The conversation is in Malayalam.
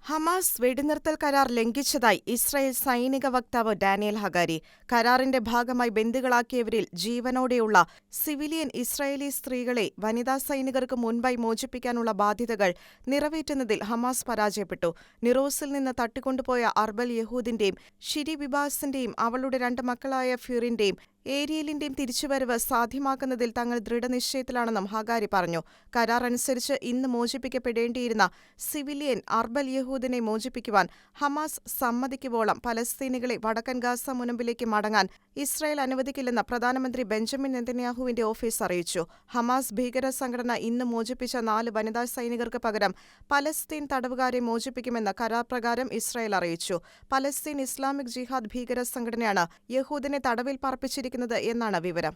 ഹമാസ് വെടിനിർത്തൽ കരാർ ലംഘിച്ചതായി ഇസ്രായേൽ സൈനിക വക്താവ് ഡാനിയൽ ഹഗാരി. കരാറിന്റെ ഭാഗമായി ബന്ദികളാക്കിയവരിൽ ജീവനോടെയുള്ള സിവിലിയൻ ഇസ്രായേലി സ്ത്രീകളെ വനിതാ സൈനികർക്ക് മുൻപായി മോചിപ്പിക്കാനുള്ള ബാധ്യതകൾ നിറവേറ്റുന്നതിൽ ഹമാസ് പരാജയപ്പെട്ടു. നിറോസിൽ നിന്ന് തട്ടിക്കൊണ്ടുപോയ അർബൽ യഹൂദിന്റെയും ഷിരി ബിബാസിന്റെയും അവളുടെ 2 മക്കളായ ഫ്യൂറിന്റെയും ഏരിയലിന്റെയും തിരിച്ചുവരവ് സാധ്യമാക്കുന്നതിൽ തങ്ങൾ ദൃഢനിശ്ചയത്തിലാണെന്നും ഹഗാരി പറഞ്ഞു. കരാർ അനുസരിച്ച് ഇന്ന് മോചിപ്പിക്കപ്പെടേണ്ടിയിരുന്ന സിവിലിയൻ അർബൽ യഹൂദിനെ മോചിപ്പിക്കുവാൻ ഹമാസ് സമ്മതിക്കുവോളം പലസ്തീനികളെ വടക്കൻ ഗാസ മുനമ്പിലേക്ക് മടങ്ങാൻ ഇസ്രായേൽ അനുവദിക്കില്ലെന്ന് പ്രധാനമന്ത്രി ബെഞ്ചമിൻ നെതന്യാഹുവിന്റെ ഓഫീസ് അറിയിച്ചു. ഹമാസ് ഭീകര സംഘടന ഇന്ന് മോചിപ്പിച്ച 4 വനിതാ സൈനികർക്ക് പകരം പലസ്തീൻ തടവുകാരെ മോചിപ്പിക്കുമെന്ന് കരാർ പ്രകാരം ഇസ്രായേൽ അറിയിച്ചു. പലസ്തീൻ ഇസ്ലാമിക് ജിഹാദ് ഭീകര സംഘടനയാണ് യഹൂദിനെ തടവിൽ പാർപ്പിച്ചിരിക്കുന്നത് എന്നാണ് വിവരം.